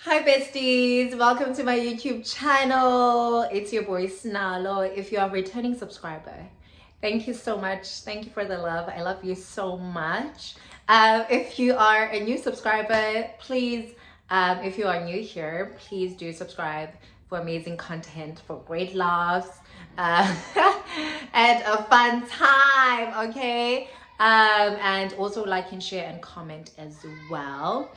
Hi besties, welcome to my YouTube channel. It's your boy Snalo. If you are a returning subscriber, thank you so much. Thank you for the love. I love you so much. If you are a new subscriber, please, if you are new here, please do subscribe for amazing content, for great laughs, and a fun time, okay? And also like and share and comment as well.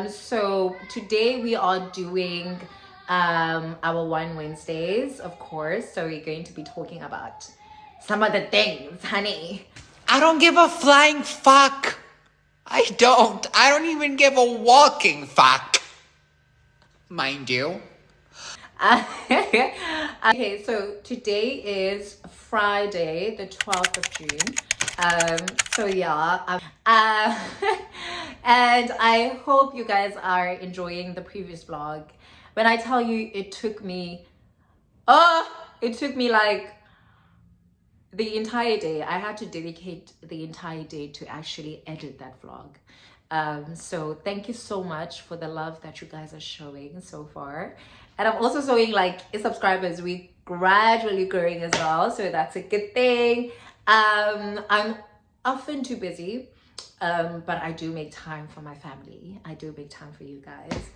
So today we are doing our Wine Wednesdays, of course. So we're going to be talking about some of the things, honey. I don't give a flying fuck. I don't even give a walking fuck. Mind you. Okay, so today is Friday, the 12th of June. So yeah, and I hope you guys are enjoying the previous vlog. When I tell you it took me like the entire day. I had to dedicate the entire day to actually edit that vlog. So thank you so much for the love that you guys are showing so far. And I'm also showing like subscribers, we gradually growing as well. So that's a good thing. I'm often too busy, but I do make time for my family. I do make time for you guys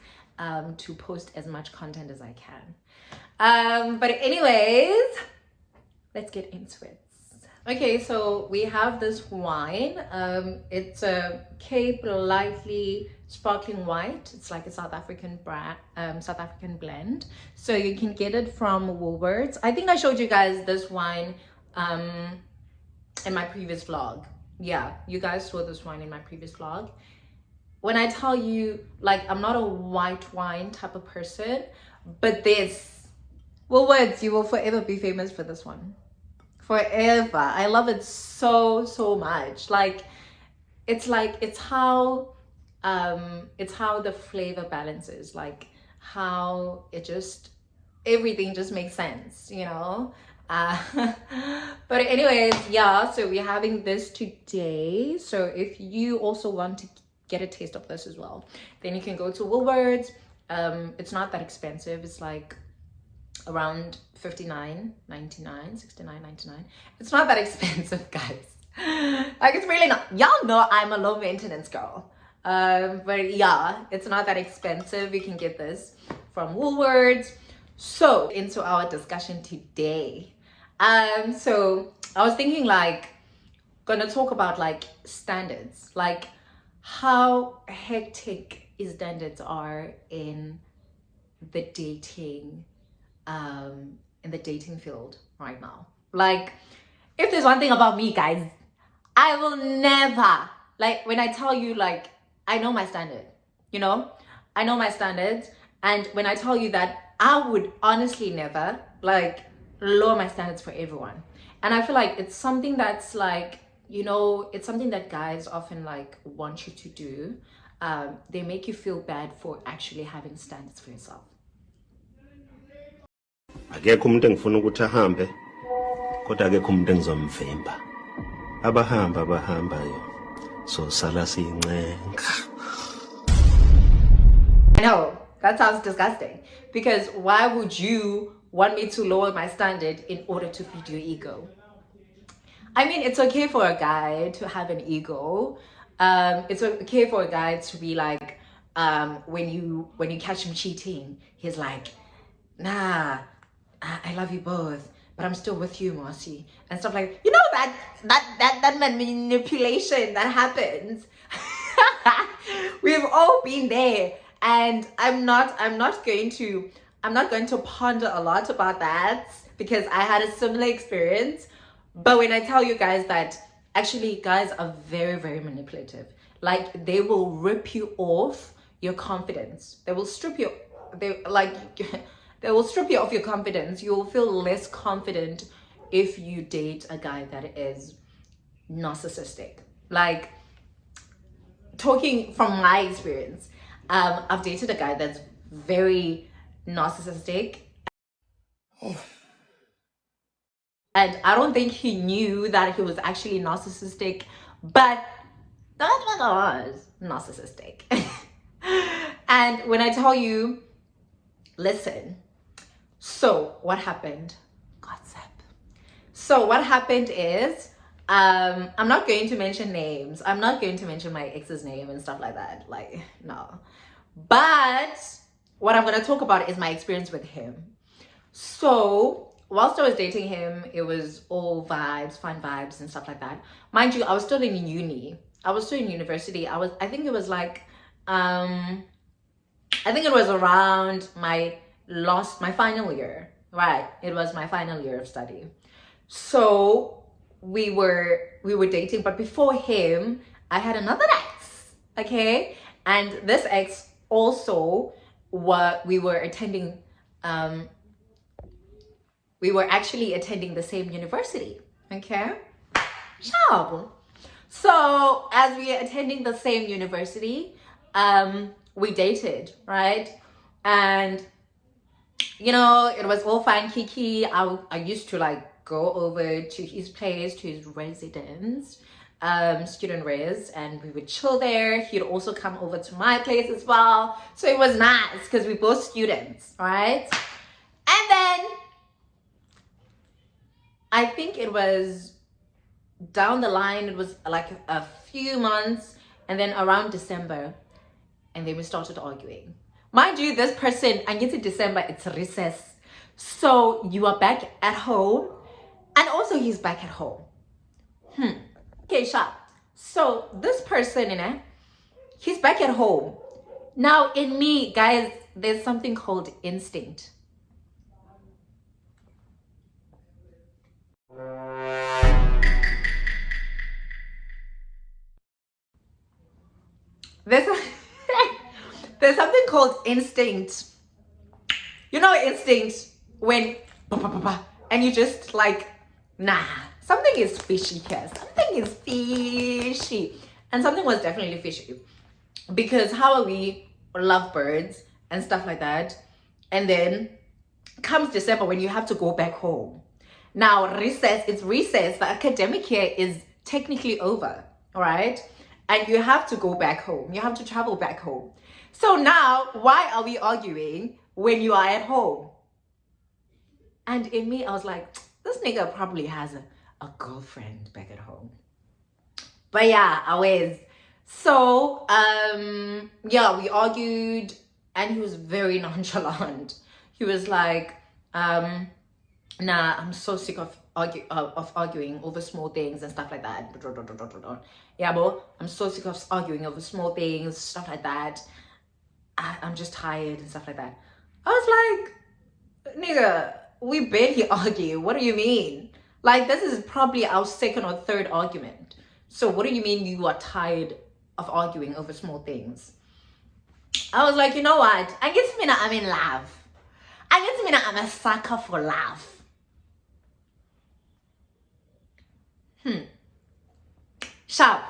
to post as much content as I can. But anyways, let's get into it. Okay, so we have this wine. It's a Cape Lightly Sparkling White. It's like a South African blend. So you can get it from Woolworths. I think I showed you guys this wine in my previous vlog. Yeah, you guys saw this wine in my previous vlog. When I tell you, like, I'm not a white wine type of person, but this, Woolworths, you will forever be famous for this one. Forever. I love it so much. Like it's how the flavor balances, like how it just, everything just makes sense, you know. But anyways, yeah, so we're having this today. So if you also want to get a taste of this as well, then you can go to Woolworths. It's not that expensive. It's like around $59.99, $69.99. It's not that expensive, guys. Like, it's really not. Y'all know I'm a low maintenance girl. But yeah, it's not that expensive. You can get this from Woolworths. So into our discussion today. So I was thinking, like, gonna talk about like standards, like how hectic standards are in the dating field right now. Like, if there's one thing about me, guys, I will never, like, when I tell you, like, I know my standard, you know, I know my standards. And when I tell you that, I would honestly never like lower my standards for everyone. And I feel like it's something that's like, you know, it's something that guys often like want you to do. They make you feel bad for actually having standards for yourself. Akekho umuntu engifuna ukuthi ahambe kodwa akekho umuntu engizomvimba. Abahambayo so sala siyincenga. I know, that sounds disgusting, because why would you want me to lower my standard in order to feed your ego? I mean, it's okay for a guy to have an ego. It's okay for a guy to be like, when you catch him cheating, he's like, nah, I love you both, but I'm still with you, Marcy, and stuff like, you know, that manipulation that happens. We've all been there, and I'm not going to ponder a lot about that, because I had a similar experience. But when I tell you guys that actually guys are very manipulative, like they will rip you off your confidence. They will strip you off your confidence. You'll feel less confident if you date a guy that is narcissistic. Like, talking from my experience, I've dated a guy that's very narcissistic. And I don't think he knew that he was actually narcissistic, but that's what I was, narcissistic. And when I tell you, listen, so what happened? Gossip. So what happened is, I'm not going to mention names. I'm not going to mention my ex's name and stuff like that. Like, no. But what I'm going to talk about is my experience with him. So whilst I was dating him, it was all vibes, fun vibes and stuff like that. Mind you, I was still in uni. I was still in university. I think it was like, I think it was around my final year. Right. It was my final year of study. So we were dating, but before him, I had another ex. Okay. And this ex also we were actually attending the same university. Okay. Ciao. So as we are attending the same university, we dated, right? And you know, it was all fine, kiki. I used to like go over to his place, to his residence, student res, and we would chill there. He'd also come over to my place as well. So it was nice because we're both students, right? And then I think it was down the line, it was like a few months, and then around December, and then we started arguing. Mind you, this person, and it's in December, it's recess. So you are back at home, and also he's back at home. Okay, sharp. So this person, you know, he's back at home. Now in me, guys, there's something called instinct. There's something called instinct. You know instinct when and you just like, nah, something is fishy here. Something is fishy. And something was definitely fishy. Because how are we lovebirds and stuff like that? And then comes December when you have to go back home. Now it's recess. The academic year is technically over, all right? And you have to go back home. You have to travel back home. So now, why are we arguing when you are at home? And in me, I was like, this nigga probably has a girlfriend back at home. But yeah, I was. So, yeah, we argued and he was very nonchalant. He was like, nah, I'm so sick of arguing over small things and stuff like that. Yeah, bro, I'm so sick of arguing over small things, stuff like that. I'm just tired and stuff like that. I was like, nigga, we barely argue. What do you mean? Like, this is probably our second or third argument. So what do you mean you are tired of arguing over small things? I was like, you know what? I guess I'm in love. I guess I'm a sucker for love. Sharp.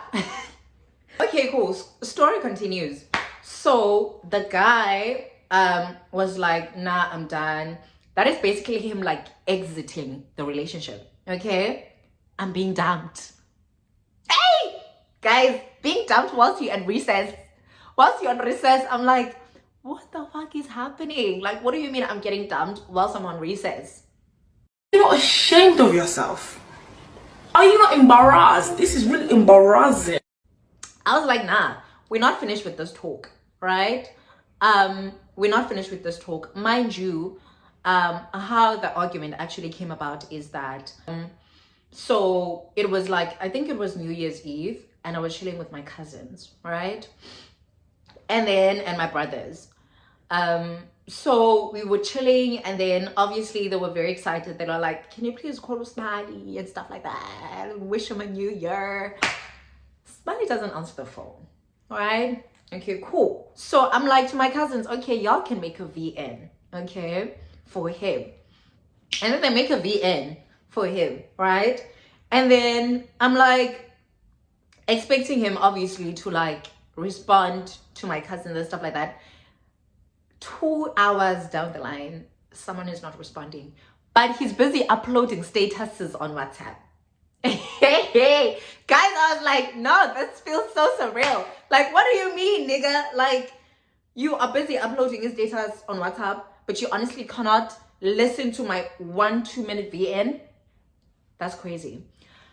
Okay, cool. Story continues. So the guy was like, nah, I'm done. That is basically him like exiting the relationship. Okay, I'm being dumped. Hey guys, being dumped whilst you're at recess. Whilst you're on recess, I'm like, what the fuck is happening? Like, what do you mean I'm getting dumped whilst I'm on recess? You're not ashamed of yourself. Are you not embarrassed? This is really embarrassing. I was like, nah, we're not finished with this talk, right? We're not finished with this talk. Mind you, how the argument actually came about is that, so it was like, I think it was New Year's Eve, and I was chilling with my cousins, right? And my brothers. So we were chilling, and then obviously they were very excited. They were like, can you please call Smiley and stuff like that, wish him a new year. Smiley doesn't answer the phone, right? Okay, cool. So I'm like to my cousins, okay, y'all can make a VN, okay, for him. And then they make a VN for him, right? And then I'm like expecting him obviously to like respond to my cousins and stuff like that. 2 hours down the line, someone is not responding, but he's busy uploading statuses on WhatsApp. Hey, guys, I was like, no, this feels so surreal. Like, what do you mean, nigga? Like, You are busy uploading his data on WhatsApp, but you honestly cannot listen to my 1-2 minute VN. That's crazy.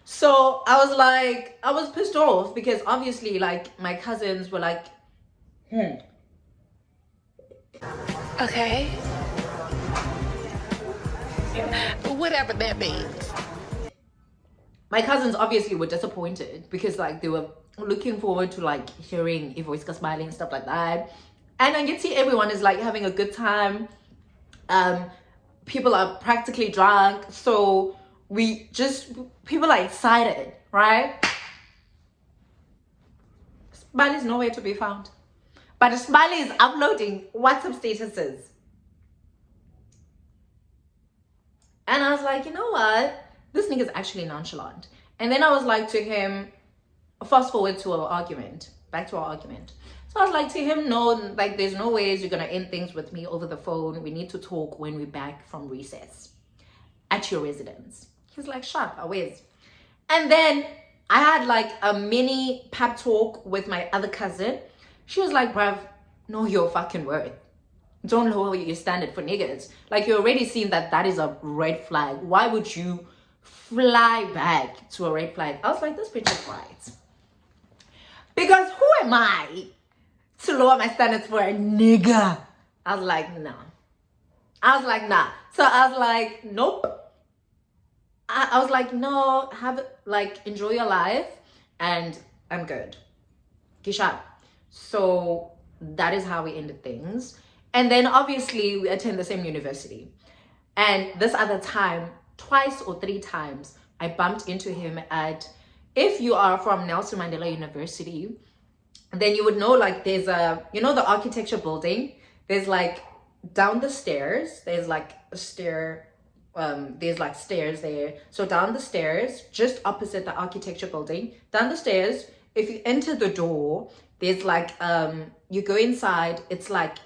So I was like, I was pissed off because obviously like my cousins were like, Okay. Whatever that means. my cousins obviously were disappointed because like they were looking forward to like hearing Ivoiska smiling and stuff like that. And I can see everyone is like having a good time. People are practically drunk. So people are excited, right? Smiley is nowhere to be found. But Smiley is uploading WhatsApp statuses. And I was like, you know what? This nigga's actually nonchalant. And then I was like to him, fast forward to our argument, back to our argument. So I was like to him, no, like there's no ways you're gonna end things with me over the phone. We need to talk when we're back from recess at your residence. He's like, sharp, always. And then I had like a mini pep talk with my other cousin. She was like, bruv, know your fucking worth. Don't lower your standard for niggas. Like, you're already seeing that is a red flag. Why would you fly back to a red flag? I was like, this bitch is right. Because who am I to lower my standards for a nigga? I was like, nah. So I was like, nope. I was like, no, enjoy your life and I'm good. Kisha. So that is how we ended things. And then obviously we attend the same university. And this other time, 2 or 3 times, I bumped into him at, if you are from Nelson Mandela University, then you would know like there's the architecture building. There's like down the stairs, there's like a stair, there's like stairs there. So down the stairs, just opposite the architecture building, down the stairs, if you enter the door, there's like, you go inside, it's like,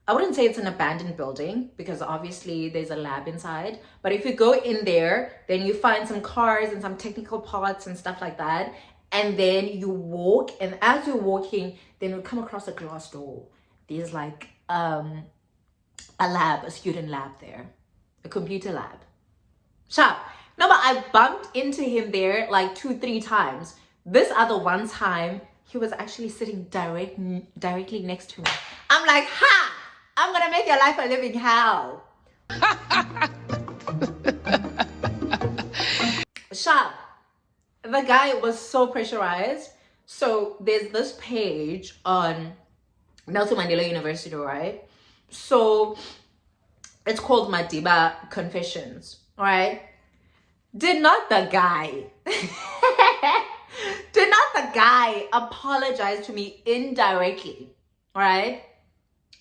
I wouldn't say it's an abandoned building because obviously there's a lab inside. But if you go in there, then you find some cars and some technical parts and stuff like that. And then you walk, and as you're walking, then you come across a glass door. There's like a lab, a student lab there, a computer lab. Sharp. No, but I bumped into him there like 2-3 times. This other one time, he was actually sitting directly next to me. I'm like, ha! I'm gonna make your life a living hell. Sharp. The guy was so pressurized. So there's this page on Nelson Mandela University, right? So it's called Madiba Confessions, right? Did not the guy apologize to me indirectly, right?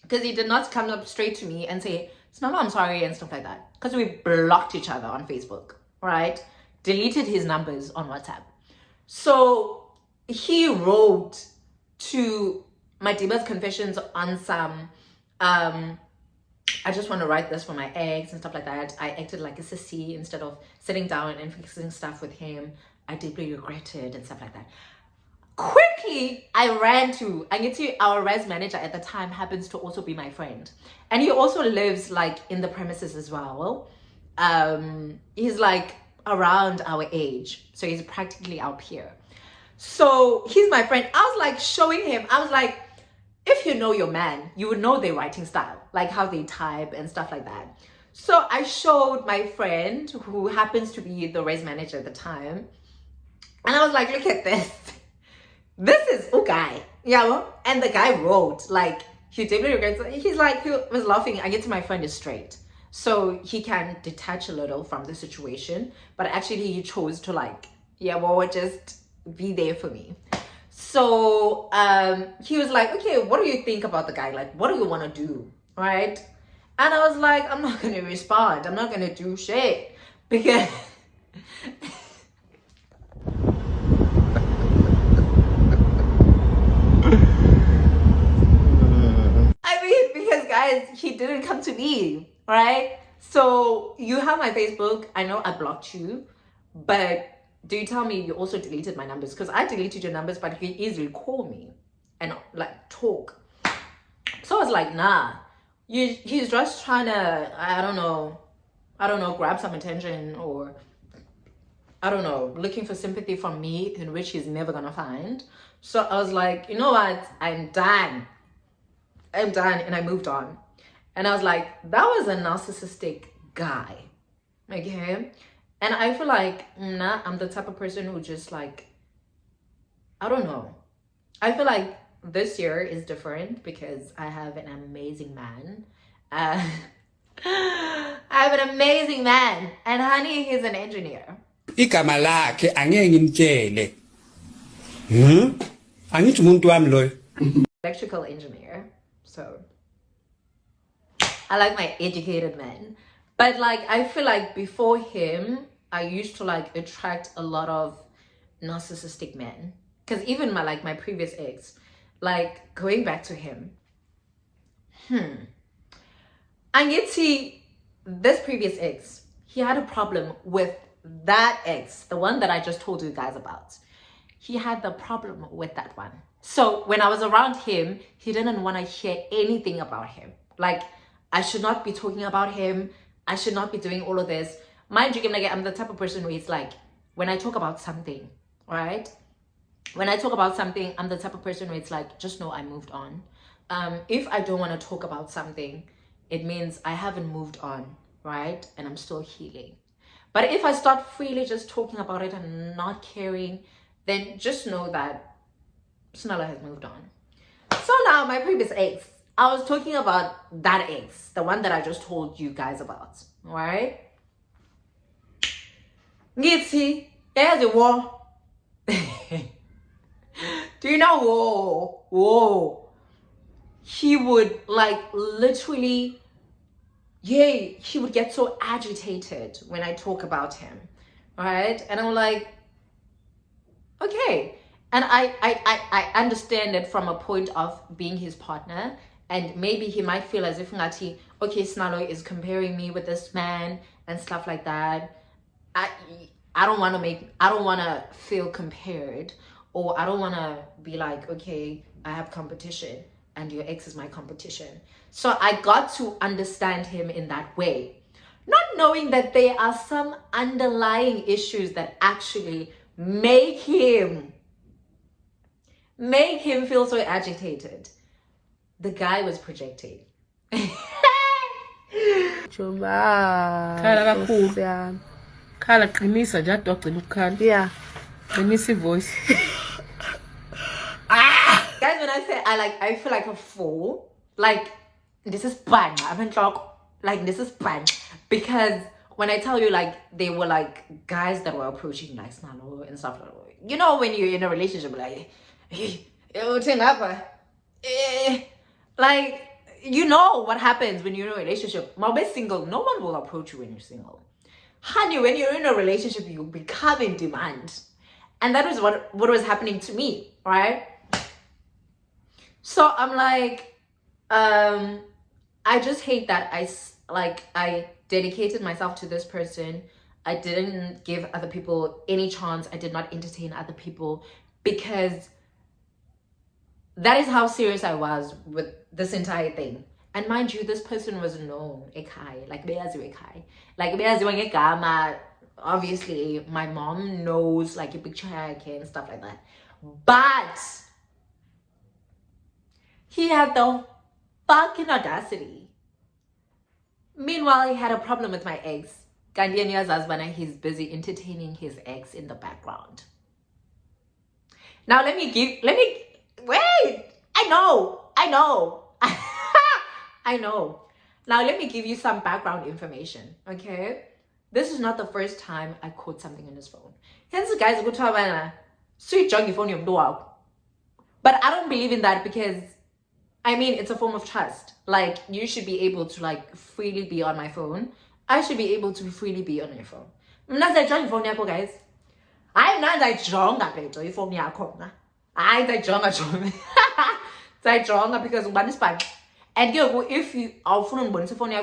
Because he did not come up straight to me and say, Smama, I'm sorry, and stuff like that. Because we blocked each other on Facebook, right? Deleted his numbers on WhatsApp. So he wrote to Madiba's Confessions on some, I just want to write this for my ex and stuff like that. I acted like a sissy instead of sitting down and fixing stuff with him. I deeply regretted and stuff like that. Quickly, I ran to, I get to our res manager at the time happens to also be my friend. And he also lives like in the premises as well. He's like around our age. So he's practically our peer. So he's my friend. I was like showing him, I was like, if you know your man, you would know their writing style, like how they type and stuff like that. So I showed my friend who happens to be the res manager at the time. And I was like, look at this. This is Ugai. Yeah, and the guy wrote, like, he deeply regrets it. He's like, he was laughing. I get to my friend is straight. So he can detach a little from the situation. But actually he chose to like, just be there for me. So he was like, okay, what do you think about the guy? Like, what do you want to do? Right? And I was like, I'm not going to respond. I'm not going to do shit. Because... guys, he didn't come to me, right? So you have my Facebook. I know I blocked you, but do you tell me you also deleted my numbers? Because I deleted your numbers, but you can easily call me and like talk. So I was like, nah, he's just trying to, I don't know, grab some attention, or I don't know, looking for sympathy from me, in which he's never gonna find. So I was like, you know what? I'm done. And I moved on. And I was like, that was a narcissistic guy. Okay. And I feel like, nah, I'm the type of person who just like, I don't know. I feel like this year is different because I have an amazing man. I have an amazing man. And honey, he's an engineer. igama lakhe angeke ngimtshele angithi umuntu wami loyo Electrical engineer. So I like my educated men. But like, I feel like before him, I used to like attract a lot of narcissistic men. Because even my previous ex, like going back to him, and yet see this previous ex, he had a problem with that ex, the one that I just told you guys about. He had the problem with that one. So when I was around him, he didn't want to hear anything about him. Like, I should not be talking about him. I should not be doing all of this. Mind you, like, I'm the type of person who is like, when I talk about something, right? When I talk about something, I'm the type of person where it's like, just know I moved on. If I don't want to talk about something, it means I haven't moved on, right? And I'm still healing. But if I start freely just talking about it and not caring, then just know that Snella has moved on. So now my previous ex, I was talking about that ex, the one that I just told you guys about, right? Ngitsi, there's a war. Do you know? Whoa. He would like literally, he would get so agitated when I talk about him, right? And I'm like, okay. And I understand it from a point of being his partner, and maybe he might feel as if ngati, okay, Snalo is comparing me with this man and stuff like that. I don't want to feel compared, or I don't want to be like, okay, I have competition and your ex is my competition. So I got to understand him in that way, not knowing that there are some underlying issues that actually make him feel so agitated. The guy was projecting. Khala kakhulu. Khala qinisa nje ade wagcina ukukhala. Yeah. Qinisa ivoice. Guys, when I say I feel like a fool. Like, this is bad. I haven't talked like this is bad. Because when I tell you, like, they were like guys that were approaching like Snalo and stuff like that. You know, when you're in a relationship, like, like, you know what happens when you're in a relationship. Maybe single, no one will approach you when you're single. Honey, when you're in a relationship, you become in demand. And that was what was happening to me, right? So I'm like, I just hate that I dedicated myself to this person. I didn't give other people any chance. I did not entertain other people, because that is how serious I was with this entire thing. And mind you, this person was known, Ekai, like beyaziwa Ekai. Like beyaziwa ngegama. Obviously, my mom knows like a picture and stuff like that. But he had the fucking audacity. Meanwhile, he had a problem with my ex. Gandiania's husband, and he's busy entertaining his ex in the background. Now wait, I know. I know. Now let me give you some background information, okay? This is not the first time I caught something on his phone. Hence, guys, go to sweet joggy phone your door. But I don't believe in that, because I mean, it's a form of trust. Like, you should be able to like freely be on my phone. I should be able to freely be on your phone. Mnaza phone yako, guys. I'm not that strong your phone yako. I that strong because one is bad. And if you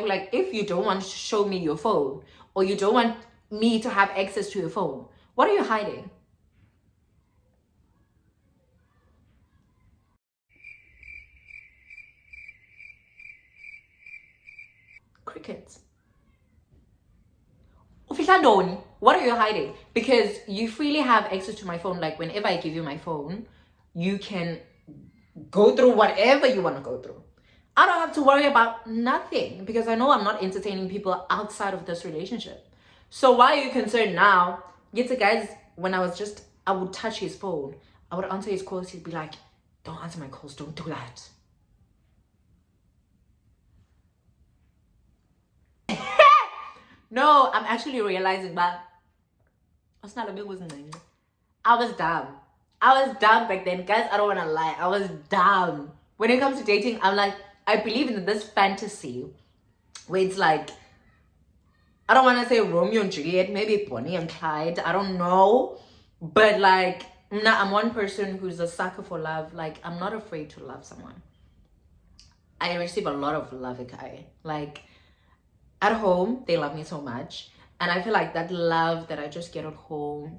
like, if you don't want to show me your phone, or you don't want me to have access to your phone, what are you hiding? crickets. What are you hiding? Because you freely have access to my phone. Like whenever I give you my phone, you can go through whatever you want to go through. I don't have to worry about nothing because I know I'm not entertaining people outside of this relationship. So why are you concerned now? Yet the guys, when I would touch his phone, I would answer his calls, he'd be like, don't answer my calls, don't do that. No, I'm actually realizing that I was dumb. I was dumb back then. Guys, I don't want to lie. I was dumb. When it comes to dating, I'm like, I believe in this fantasy where it's like, I don't want to say Romeo and Juliet, maybe Bonnie and Clyde. I don't know. But like, I'm one person who's a sucker for love. Like, I'm not afraid to love someone. I receive a lot of love, okay? Like, at home, they love me so much. And I feel like that love that I just get at home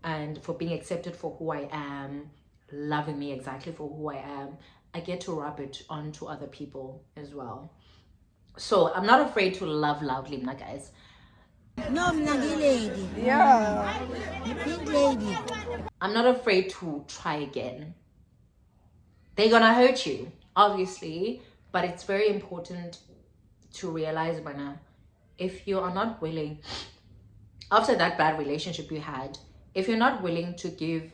and for being accepted for who I am, loving me exactly for who I am, I get to rub it onto other people as well. So I'm not afraid to love loudly, my guys. No, I'm not a lady. Yeah. The pink lady. I'm not afraid to try again. They're gonna hurt you, obviously, but it's very important to realize, Bana, if you are not willing, after that bad relationship you had, if you're not willing to give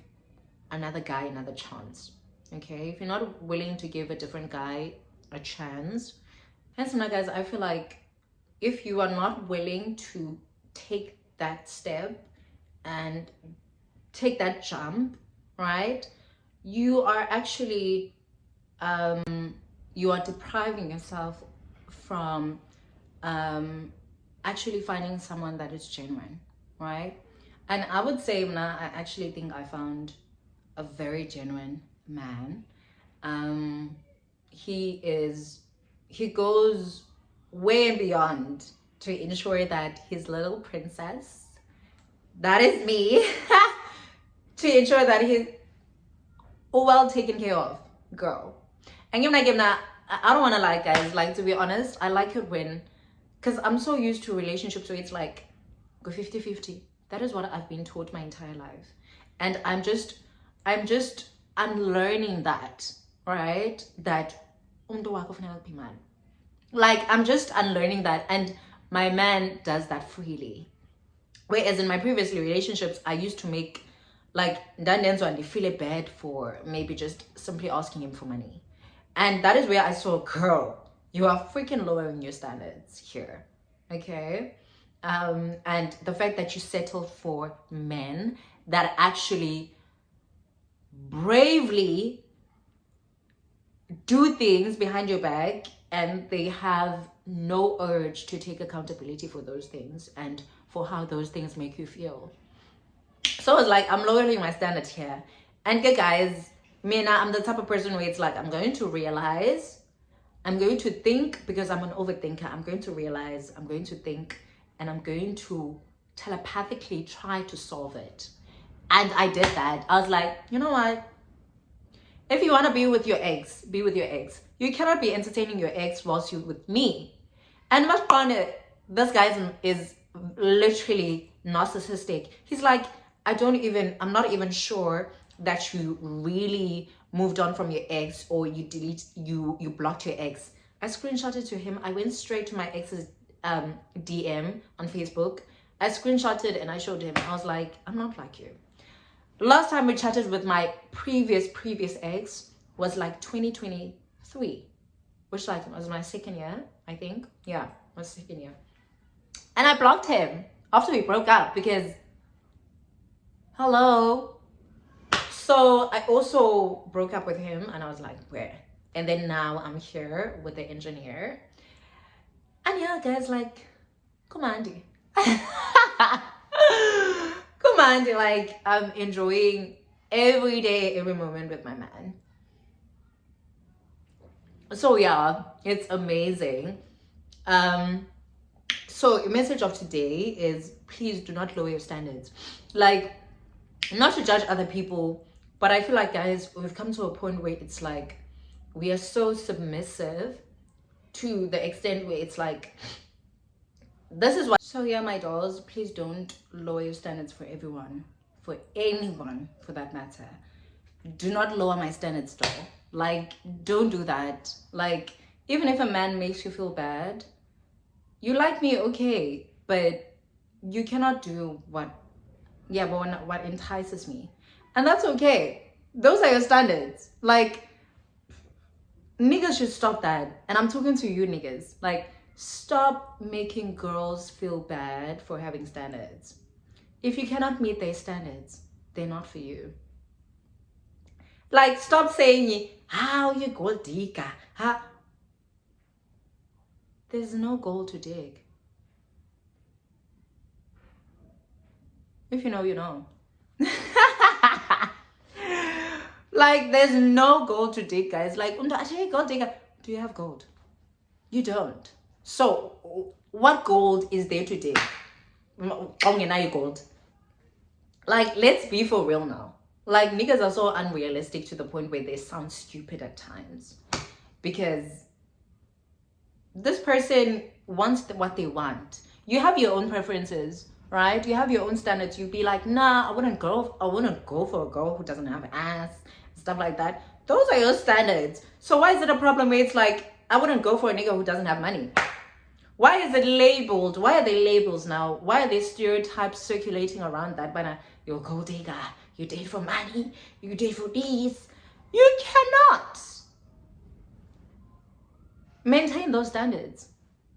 another guy another chance, okay, if you're not willing to give a different guy a chance, hence, my guys, I feel like if you are not willing to take that step and take that jump, right, you are actually you are depriving yourself from actually finding someone that is genuine, right? And I would say, I actually think I found a very genuine man. He goes way and beyond to ensure that his little princess, that is me, to ensure that he's well taken care of, girl. And I don't want to lie, guys. Like, to be honest, I like it when, because I'm so used to relationships where it's like go 50-50. That is what I've been taught my entire life, and I'm just unlearning that, right? That like, I'm just unlearning that, and my man does that freely. Whereas in my previous relationships, I used to make like and feel bad for maybe just simply asking him for money. And that is where I saw, girl, you are freaking lowering your standards here, okay? And the fact that you settle for men that actually bravely do things behind your back and they have no urge to take accountability for those things and for how those things make you feel. So it's like, I'm lowering my standards here. And guys, I'm the type of person where it's like, I'm going to realize, I'm going to think, because I'm an overthinker, I'm going to realize, I'm going to think, and I'm going to telepathically try to solve it. And I did that. I was like, you know what? If you want to be with your ex, be with your ex. You cannot be entertaining your ex whilst you're with me. And this guy is literally narcissistic. He's like, I'm not even sure that you really moved on from your ex, or you blocked your ex. I screenshotted to him. I went straight to my ex's DM on Facebook. I screenshotted and I showed him. I was like, I'm not like you. Last time we chatted with my previous ex was like 2023, which like was my second year, I think. Yeah, my second year. And I blocked him after we broke up because, hello. So I also broke up with him and I was like, where? And then now I'm here with the engineer. And yeah, guys, like, Kumandi. Kumandi, like, I'm enjoying every day, every moment with my man. So yeah, it's amazing. So the message of today is, please do not lower your standards. Like, not to judge other people, but I feel like, guys, we've come to a point where it's like we are so submissive to the extent where it's like This is why. So yeah, my dolls, please don't lower your standards for everyone, for anyone for that matter. Do not lower my standards, doll. Like, don't do that. Like, even if a man makes you feel bad, you like me, okay, but you cannot do what entices me, and that's okay. Those are your standards. Like, niggas should stop that. And I'm talking to you niggas. Like, stop making girls feel bad for having standards. If you cannot meet their standards, they're not for you. Like, stop saying, how you gold digger? How? There's no gold to dig. If you know, you know. Like, there's no gold to dig, guys. Like, gold digger. Do you have gold? You don't. So, what gold is there to dig? Gold. Like, let's be for real now. Like, niggas are so unrealistic to the point where they sound stupid at times. Because this person wants what they want. You have your own preferences, right? You have your own standards. You'd be like, nah, I wouldn't go for a girl who doesn't have ass, stuff like that. Those are your standards. So why is it a problem where it's like, I wouldn't go for a nigga who doesn't have money? Why is it labeled? Why are they labels now? Why are there stereotypes circulating around that? But you're a gold digger, you date for money, you date for these. You cannot maintain those standards.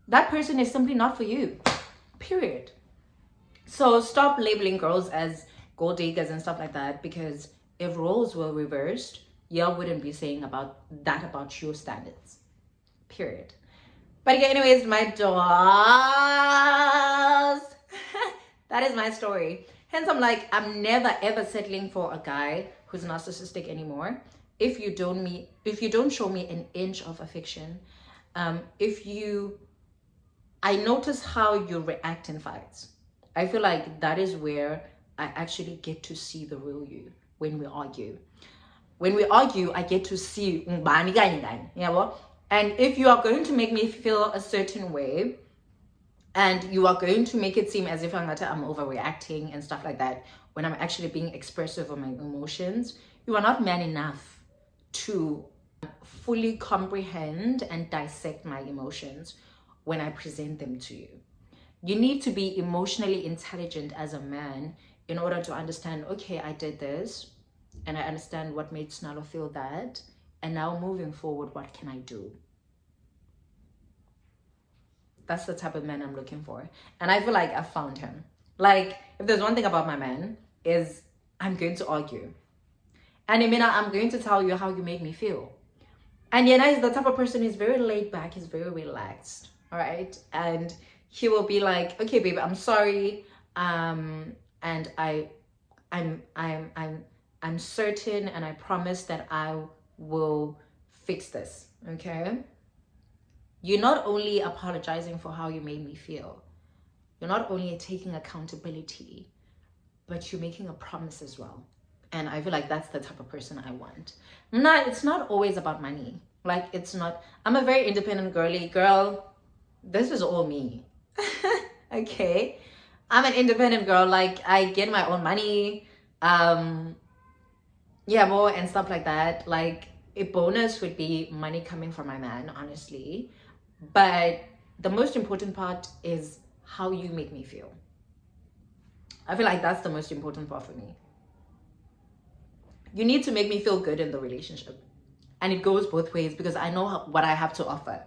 That person is simply not for you, period. So stop labeling girls as gold diggers and stuff like that, because if roles were reversed, y'all wouldn't be saying about your standards, period. But again, anyways, my dolls, that is my story. Hence, I'm like, I'm never ever settling for a guy who's narcissistic anymore. If you don't show me an inch of affection, I notice how you react in fights. I feel like that is where I actually get to see the real you when we argue. When we argue, I get to see, and if you are going to make me feel a certain way, and you are going to make it seem as if I'm overreacting and stuff like that, when I'm actually being expressive of my emotions, you are not man enough to fully comprehend and dissect my emotions when I present them to you. You need to be emotionally intelligent as a man in order to understand, okay, I did this, and I understand what made Snallo feel that, and now moving forward, what can I do? That's the type of man I'm looking for. And I feel like I found him. Like, if there's one thing about my man, is I'm going to argue. And Emina, I'm going to tell you how you make me feel. And Yena is the type of person who's very laid back, he's very relaxed, all right? And he will be like, okay, babe, I'm sorry. And I'm certain, and I promise that I will fix this, okay? You're not only apologizing for how you made me feel. You're not only taking accountability, but you're making a promise as well. And I feel like that's the type of person I want. It's not always about money. Like, it's not, I'm a very independent girl. This is all me. Okay? I'm an independent girl. Like, I get my own money. And stuff like that. Like, a bonus would be money coming from my man, honestly. But the most important part is how you make me feel. I feel like that's the most important part for me. You need to make me feel good in the relationship. And it goes both ways, because I know what I have to offer.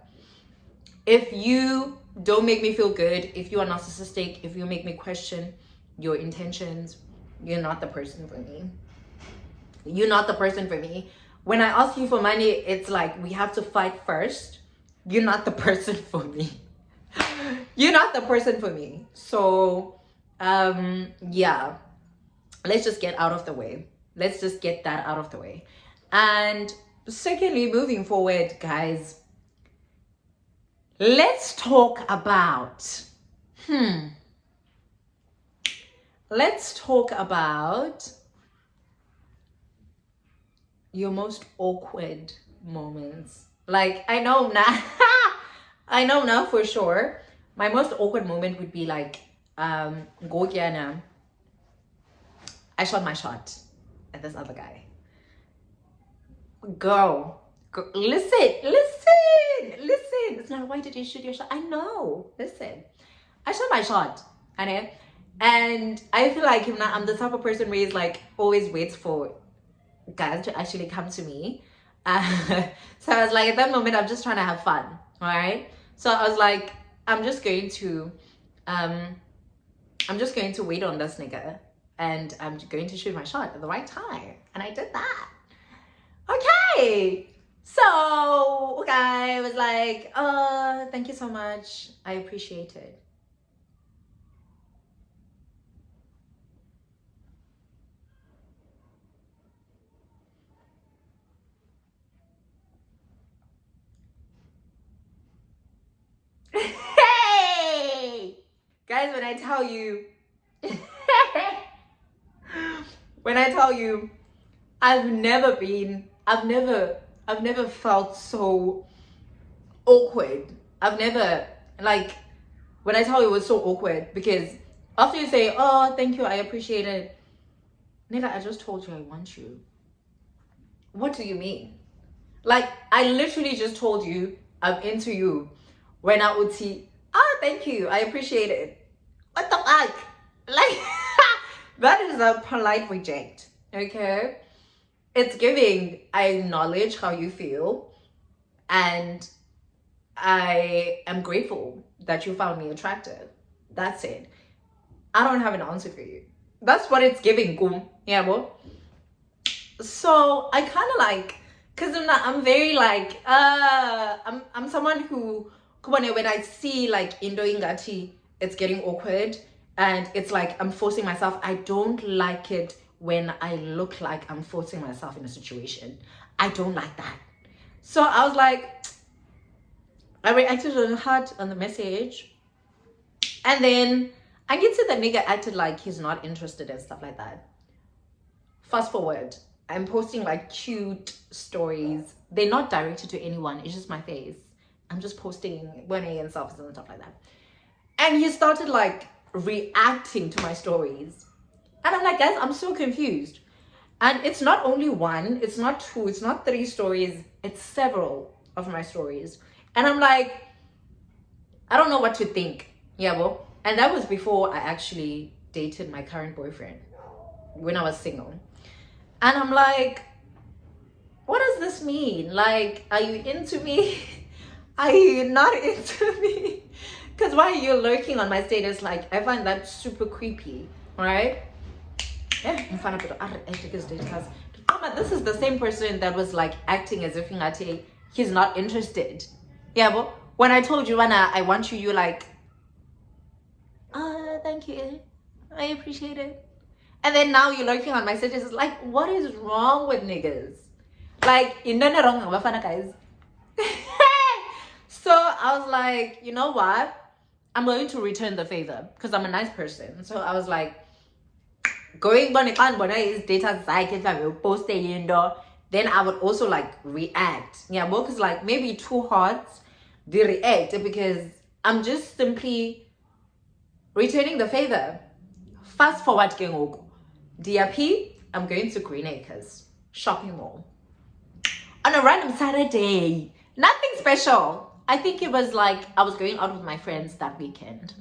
If you don't make me feel good, if you are narcissistic, if you make me question your intentions, you're not the person for me. You're not the person for me. When I ask you for money, it's like we have to fight first. You're not the person for me. You're not the person for me. So, yeah. Let's just get out of the way. Let's just get that out of the way. And secondly, moving forward, guys, let's talk about, let's talk about your most awkward moments. Like, I know now for sure, my most awkward moment would be like, Gogiana, I shot my shot at this other guy. Girl, listen. It's not, why did you shoot your shot? I know. Listen, I shot my shot, and I feel like I'm the type of person where he's like always waits for guys to actually come to me. So I was like, at that moment, I'm just trying to have fun. All right. So I was like, I'm just going to wait on this nigga, and I'm going to shoot my shot at the right time, and I did that. Okay. So guy was like, thank you so much, I appreciate it. Hey guys, when I tell you I've never felt so awkward. I've never, like, when I tell you it was so awkward, because after you say, oh, thank you, I appreciate it. Nigga, I just told you I want you. What do you mean? Like, I literally just told you I'm into you. When I would see, oh, thank you, I appreciate it. What the fuck? Like, that is a polite reject, okay? It's giving, I acknowledge how you feel, and I am grateful that you found me attractive. That's it. I don't have an answer for you. That's what it's giving, kum. Yeah, bro. So I kind of like, cause I'm very like, I'm someone who, when I see like Indo Ingati, it's getting awkward, and it's like I'm forcing myself. I don't like it when I look like I'm forcing myself in a situation. I don't like that. So I was like, I reacted on hard on the message, and then I get to the nigga acted like he's not interested and stuff like that. Fast forward, I'm posting like cute stories. They're not directed to anyone. It's just my face. I'm just posting when and selfies and stuff like that. And he started like reacting to my stories. And I'm like, guys, I'm so confused. And it's not only one, it's not two, it's not three stories. It's several of my stories. And I'm like, I don't know what to think. Yeah, well, and that was before I actually dated my current boyfriend, when I was single. And I'm like, what does this mean? Like, are you into me? Are you not into me? Because why are you lurking on my status? Like, I find that super creepy, right? Yeah, this is the same person that was like acting as if he's not interested. Yeah, but when I told you, Anna, I want you, you're like, thank you, I appreciate it. And then now you're lurking on my status. It's like, what is wrong with niggas? Like, you know not wrong, guys. So I was like, you know what? I'm going to return the favor because I'm a nice person. So I was like, going on his data site, if I will post it, then I would also like react. Yeah, because like maybe 2 hearts, they react because I'm just simply returning the favor. Fast forward, DRP, I'm going to Green Acres shopping mall on a random Saturday. Nothing special. I think it was like I was going out with my friends that weekend,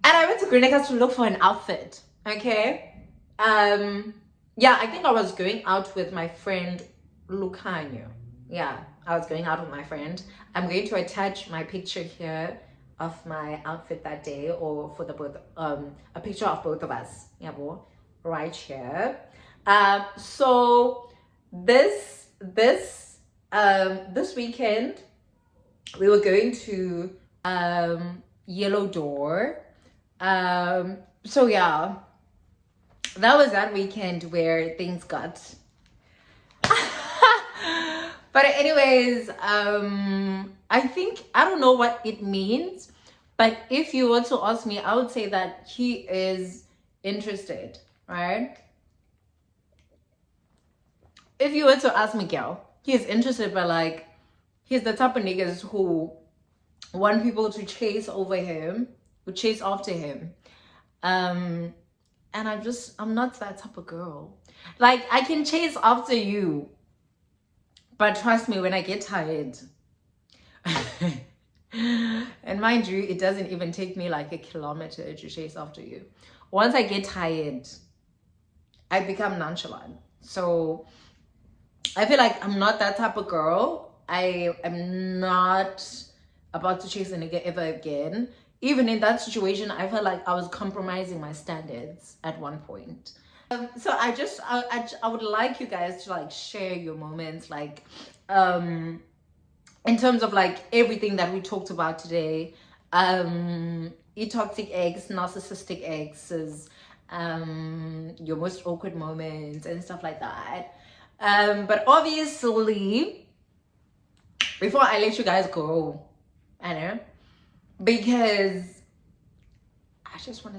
and I went to Green Acres to look for an outfit. Okay, yeah, I think I was going out with my friend Lucanio. Yeah, I was going out with my friend. I'm going to attach my picture here of my outfit that day, or for the both a picture of both of us. Yeah, boy, right here. So this weekend we were going to Yellow Door. So yeah, that was that weekend where things got but anyways, I think, I don't know what it means, but if you were to ask me, I would say that he is interested, right? If you were to ask Miguel, he is interested, but like, he's the type of niggas who want people to chase after him. And I'm not that type of girl. Like, I can chase after you, but trust me, when I get tired, and mind you, it doesn't even take me like a kilometer to chase after you. Once I get tired, I become nonchalant. So I feel like I'm not that type of girl. I am not about to chase a nigga ever again. Even in that situation, I felt like I was compromising my standards at one point. So I would like you guys to like share your moments, like in terms of like everything that we talked about today. Toxic eggs, narcissistic exes, your most awkward moments and stuff like that. But obviously, before I let you guys go, I know, because I want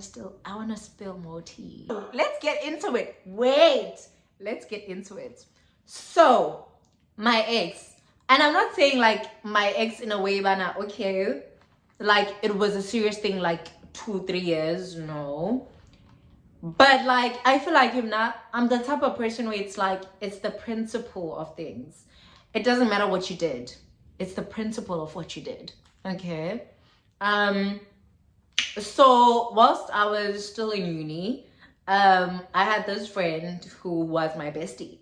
to spill more tea. Let's get into it. Let's get into it. So, my ex, and I'm not saying like my ex in a way, but okay, like it was a serious thing, like 2-3 years, no. But like, I feel like I'm the type of person where it's like, it's the principle of things. It doesn't matter what you did. It's the principle of what you did. Okay. So whilst I was still in uni, I had this friend who was my bestie.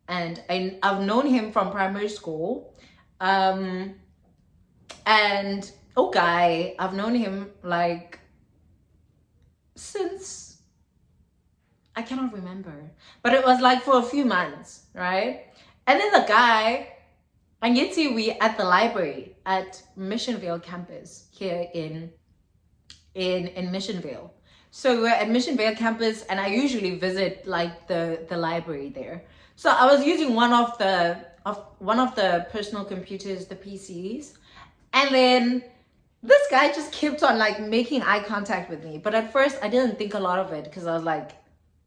And I've known him from primary school. And I've known him like since, I cannot remember, but it was like for a few months, right? And then the guy, and yet we at the library at Missionville campus here in Missionville. So we're at Missionville campus, and I usually visit like the library there. So I was using one of the personal computers, the PCs, and then this guy just kept on like making eye contact with me. But at first I didn't think a lot of it because I was like,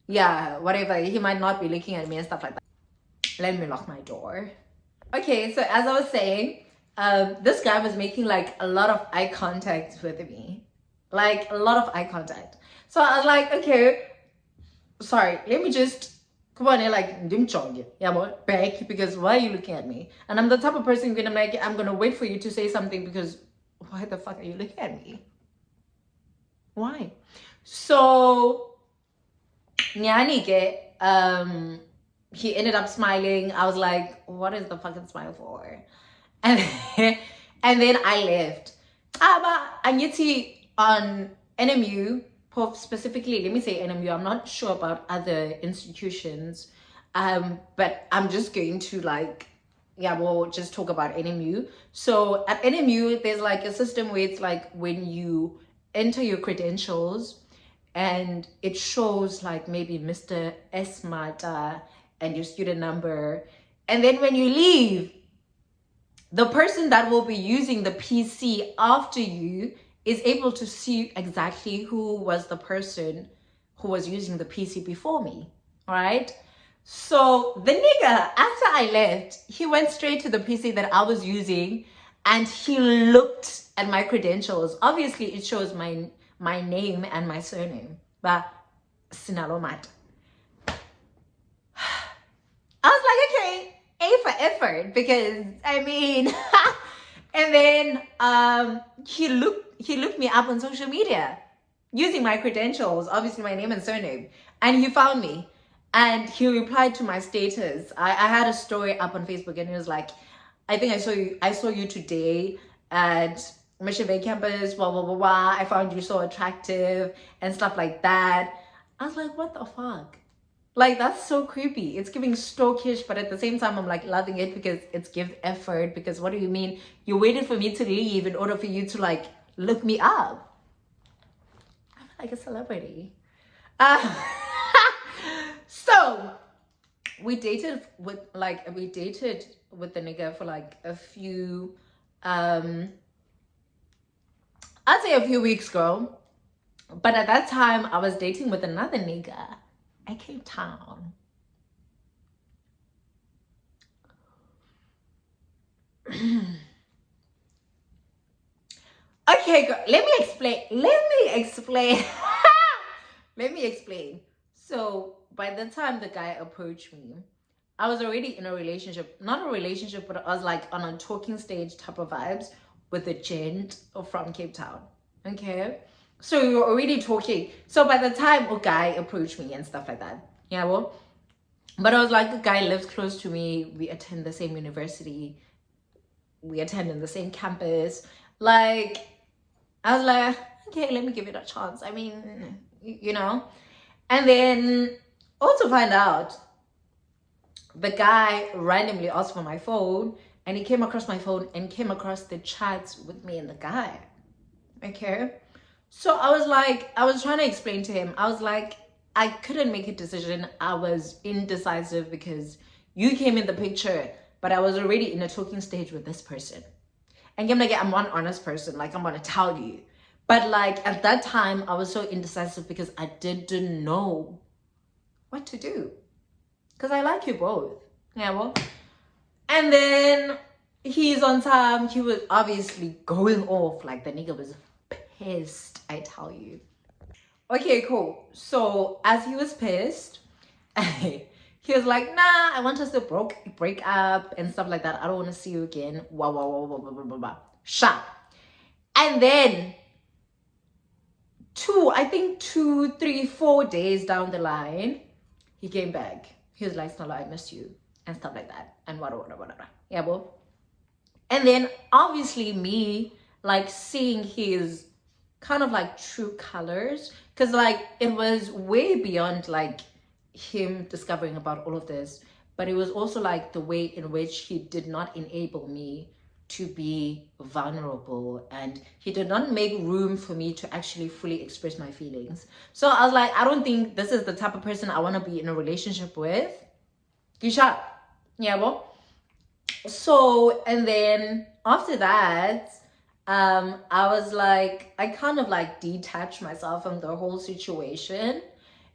yeah, whatever, he might not be looking at me and stuff like that. Let me lock my door. Okay, so as I was saying, this guy was making like a lot of eye contact with me. Like a lot of eye contact. So I was like, okay, sorry, let me just come on here, like back, because why are you looking at me? And I'm the type of person I'm gonna wait for you to say something, because why the fuck are you looking at me? Why? So Nyanike, he ended up smiling. I was like, what is the fucking smile for? And and then I left. But Anyeti on NMU, specifically, let me say NMU, I'm not sure about other institutions, but I'm just going to like, yeah, we'll just talk about NMU. So at NMU, there's like a system where it's like when you enter your credentials and it shows like maybe Mr. Esmata and your student number. And then when you leave, the person that will be using the PC after you is able to see exactly who was the person who was using the PC before me, all right? So the nigga, after I left, he went straight to the PC that I was using and he looked at my credentials. Obviously, it shows my name and my surname, but Sinalomat. I was like, okay, A for effort, because I mean, and then he looked me up on social media using my credentials, obviously my name and surname, and he found me and he replied to my status. I had a story up on Facebook and he was like, I think I saw you today at Mission Bay campus, blah blah blah blah. I found you so attractive and stuff like that. I was like, what the fuck? Like, that's so creepy. It's giving stalkish, but at the same time, I'm like loving it because it's give effort. Because what do you mean? You waited for me to leave in order for you to like look me up. I'm like a celebrity. So we dated with the nigga for like a few, I'd say a few weeks, girl. But at that time, I was dating with another nigga at Cape Town. Okay, let me explain. Let me explain. So by the time the guy approached me, I was already in a relationship. Not a relationship, but I was like on a talking stage type of vibes with a gent from Cape Town. Okay. So we were already talking. So by the time a guy approached me and stuff like that, yeah, well, but I was like, the guy lives close to me. We attend the same university. We attend in the same campus. Like, I was like, okay, let me give it a chance. I mean, you know. And then also find out the guy randomly asked for my phone, and he came across my phone and came across the chats with me and the guy. Okay. So I was like, I was trying to explain to him, I was like, I couldn't make a decision. I was indecisive because you came in the picture, but I was already in a talking stage with this person. And I'm like, I'm one honest person, like I'm gonna tell you. But like at that time, I was so indecisive because I didn't know what to do. Because I like you both. Yeah, well. And then he's on time. He was obviously going off. Like the nigga was pissed, I tell you. Okay, cool. So as he was pissed, he was like, nah, I want us to break up and stuff like that. I don't want to see you again. Wow, wow, wow, wow, wow, wow, wow. Shut. And then I think 2, 3, 4 days down the line, he came back. He was like, Snella, I miss you and stuff like that. And whatever. Yeah, bro. And then obviously me like seeing his kind of like true colors, because like it was way beyond like him discovering about all of this, but it was also like the way in which he did not enable me to be vulnerable, and he did not make room for me to actually fully express my feelings. So I was like, I don't think this is the type of person I want to be in a relationship with. Kisha. Yeah, well. So, and then after that, I was like, I kind of like detached myself from the whole situation.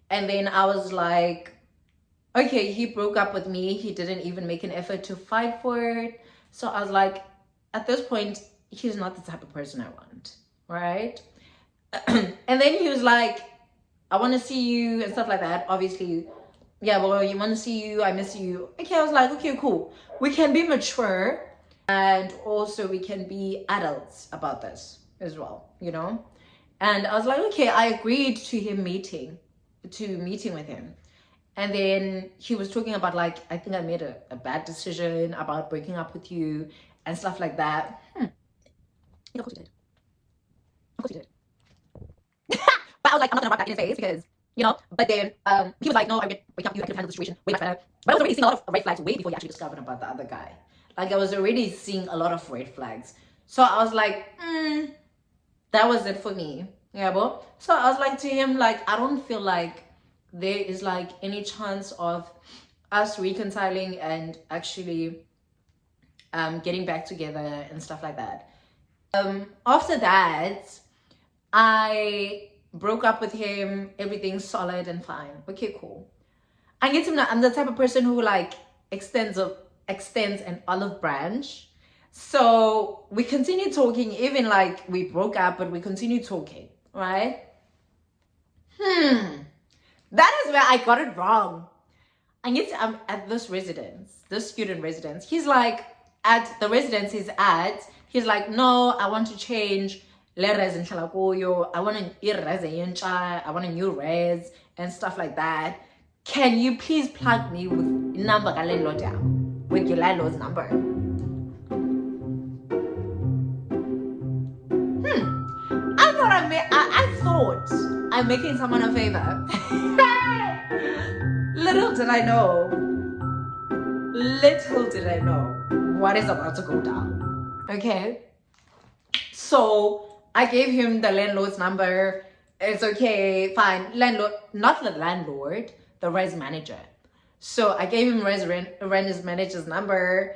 And then I was like, okay, he broke up with me. He didn't even make an effort to fight for it. So I was like, at this point, he's not the type of person I want, right? And then he was like, I want to see you and stuff like that. Obviously, yeah, well, you want to see you, I miss you. Okay, I was like, okay, cool. We can be mature, and also we can be adults about this as well, you know? And I was like, okay, I agreed to meeting with him. And then he was talking about like, I think I made a bad decision about breaking up with you and stuff like that. Yeah, of course you did. Of course you did. But I was like, I'm not gonna rub that in his face because, you know, but then he was like, no, I would break up with you, I could handle the situation way much better. But I was already seeing a lot of red flags way before he actually discovered about the other guy. Like I was already seeing a lot of red flags. So I was like, that was it for me. Yeah, bro. So I was like to him, like, I don't feel like there is like any chance of us reconciling and actually getting back together and stuff like that. After that, I broke up with him. Everything's solid and fine. Okay, cool. I get him. I'm the type of person who like extends an olive branch. So we continue talking, even like we broke up, but we continue talking, right? That is where I got it wrong. I'm at this student residence. He's like, at the residence he's like, no, I want to change. I want a new res and stuff like that. Can you please plug me with number with your landlord's number? I thought I'm making someone a favor. Little did I know what is about to go down. Okay, so I gave him the landlord's number. It's okay, fine. Landlord, not the landlord, the res manager. So I gave him res manager's number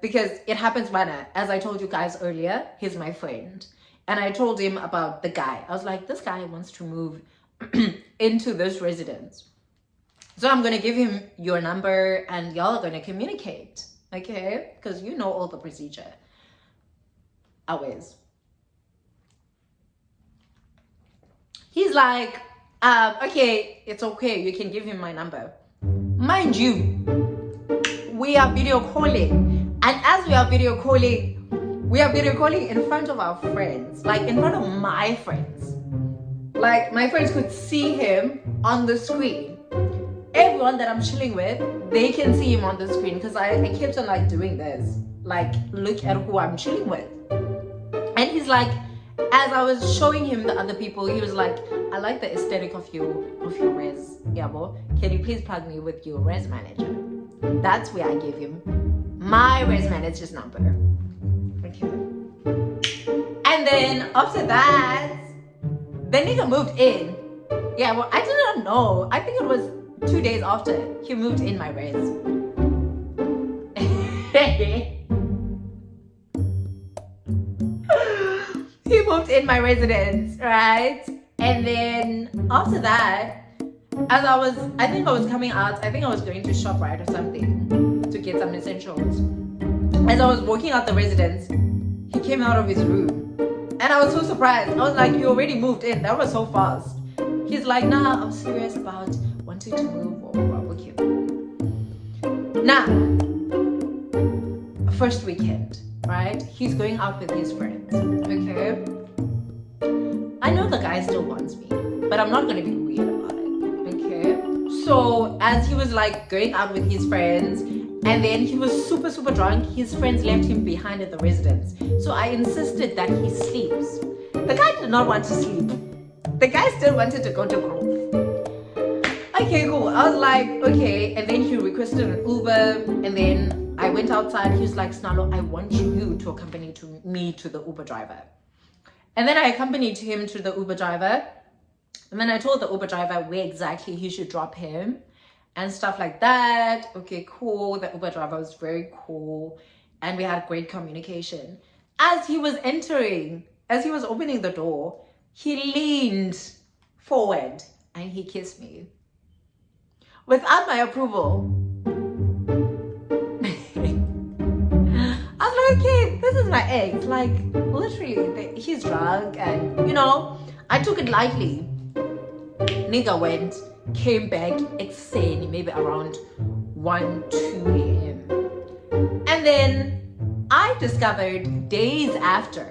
because it happens when, as I told you guys earlier, he's my friend. And I told him about the guy. I was like, this guy wants to move into this residence. So I'm going to give him your number and y'all are going to communicate. Okay? Because you know all the procedure. Always. He's like, okay, it's okay, you can give him my number. Mind you, we are video calling, and as we are video calling in front of our friends, like in front of my friends. Like my friends could see him on the screen. Everyone that I'm chilling with, they can see him on the screen because I kept on like doing this, like look at who I'm chilling with. And he's like, as I was showing him the other people, he was like, I like the aesthetic of your res, Yabo. Can you please plug me with your res manager? That's where I gave him my res manager's number. Okay. And then after that, the nigga moved in. Yeah, well, I didn't know. I think it was 2 days after he moved in my res. He moved in my residence, right? And then after that, as I think I was coming out, I think I was going to ShopRite or something to get some essentials. As I was walking out the residence, he came out of his room. And I was so surprised. I was like, you already moved in. That was so fast. He's like, nah, I'm serious about wanting to move or okay. Now, first weekend, right? He's going out with his friends, okay? I know the guy still wants me, but I'm not gonna be weird about it, okay? So as he was like going out with his friends, and then he was super drunk, his friends left him behind at the residence. So I insisted that he sleeps. The guy did not want to sleep. The guy still wanted to go to Grove. Okay, cool. I was like, okay. And then he requested an Uber. And then I went outside. He was like, Snalo, I want you to accompany me to the Uber driver. And then I accompanied him to the Uber driver. And then I told the Uber driver where exactly he should drop him and stuff like that. Okay, cool. The Uber driver was very cool. And we had great communication. As he was opening the door, he leaned forward and he kissed me. Without my approval. I was like, okay, this is my ex. Like, literally, he's drunk and, you know, I took it lightly. Nigga went, came back exhaling, maybe around 1, 2 a.m. And then I discovered days after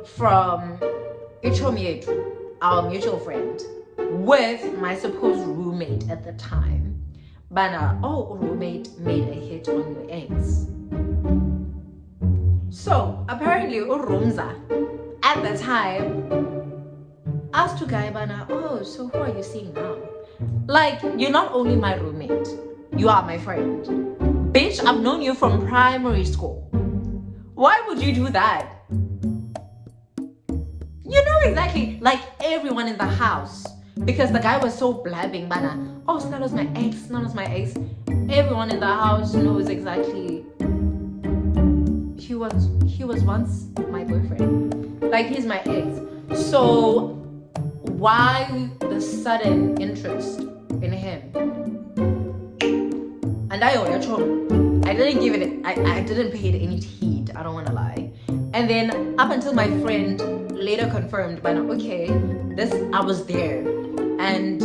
from Ichomietu, our mutual friend, with my supposed roommate at the time. Bana, oh, roommate made a hit on your ex. So apparently Urumza at the time asked to guy Bana, oh, so who are you seeing now? Like, you're not only my roommate, you are my friend. Bitch, I've known you from primary school. Why would you do that? You know exactly, like everyone in the house, because the guy was so blabbing, Bana, oh, Snalo's my ex, Snalo's my ex. Everyone in the house knows exactly. He was once my boyfriend. Like, he's my ex. So why the sudden interest in him? And I didn't give it, I didn't pay it any heed. I don't want to lie. And then up until my friend later confirmed, but okay, I was there. And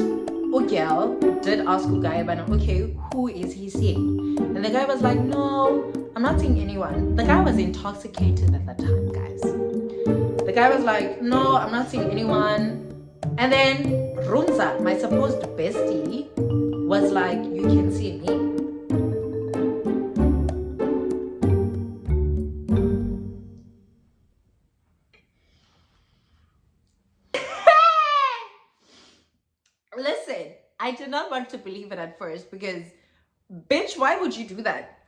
Ugyel did ask Ugai, but okay, who is he seeing? And the guy was like, no, I'm not seeing anyone. The guy was intoxicated at that time, guys. The guy was like, no, I'm not seeing anyone. And then Rumza, my supposed bestie, was like, you can see me. Listen, I did not want to believe it at first because, bitch, why would you do that?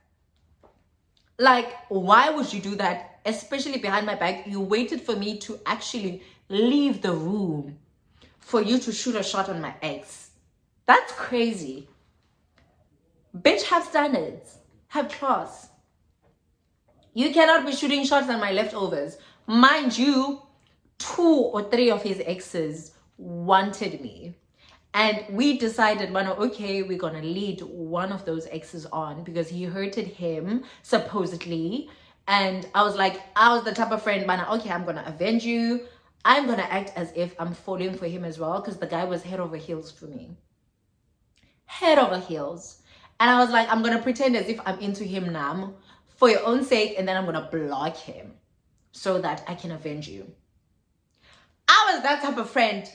Like, why would you do that? Especially behind my back. You waited for me to actually leave the room for you to shoot a shot on my ex. That's crazy. Bitch, have standards. Have class. You cannot be shooting shots on my leftovers. Mind you, 2 or 3 of his exes wanted me. And we decided, okay, we're going to lead one of those exes on because he hurted him, supposedly. And I was like, I was the type of friend, okay, I'm going to avenge you. I'm gonna act as if I'm falling for him as well, because the guy was head over heels for me. Head over heels. And I was like, I'm gonna pretend as if I'm into him now for your own sake, and then I'm gonna block him so that I can avenge you. I was that type of friend,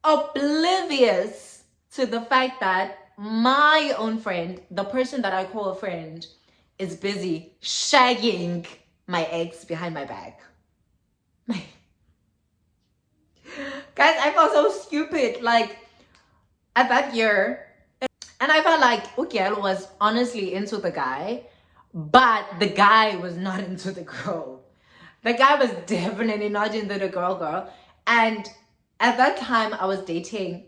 oblivious to the fact that my own friend, the person that I call a friend, is busy shagging my ex behind my back. Guys, I felt so stupid. Like, at that year, and I felt like Ukiel was honestly into the guy, but the guy was not into the girl. The guy was definitely not into the girl. And at that time, I was dating.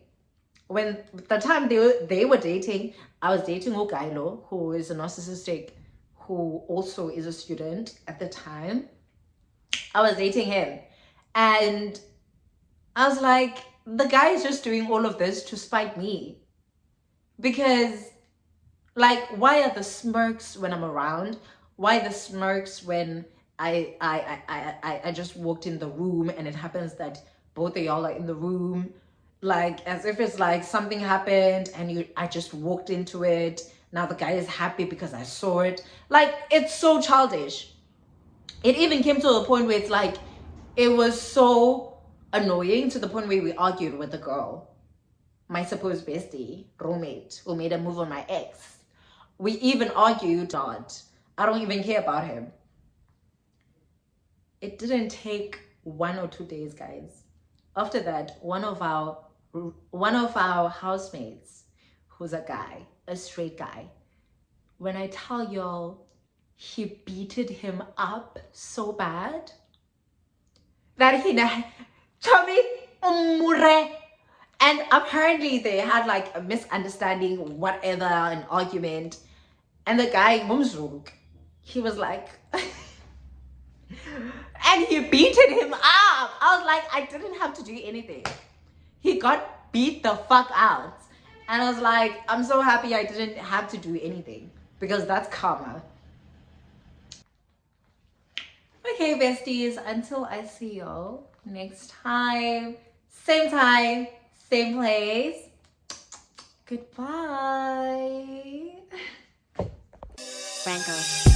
When the time they were dating, I was dating Ukailo, who is a narcissistic, who also is a student at the time. I was dating him. And I was like, the guy is just doing all of this to spite me. Because, like, why are the smirks when I'm around? Why the smirks when I just walked in the room and it happens that both of y'all are in the room? Like, as if it's like something happened and I just walked into it. Now the guy is happy because I saw it. Like, it's so childish. It even came to a point where it's like, it was so annoying to the point where we argued with the girl, my supposed bestie, roommate, who made a move on my ex. We even argued. Not. I don't even care about him. It didn't take 1 or 2 days, guys. After that, one of our housemates, who's a guy, a straight guy, when I tell y'all, he beated him up so bad that he Tommy umure. And apparently they had like a misunderstanding, whatever, an argument. And the guy, he was like, and he beated him up. I was like, I didn't have to do anything. He got beat the fuck out. And I was like, I'm so happy I didn't have to do anything, because that's karma. Okay, besties, until I see y'all next time, same place. Goodbye. Franco.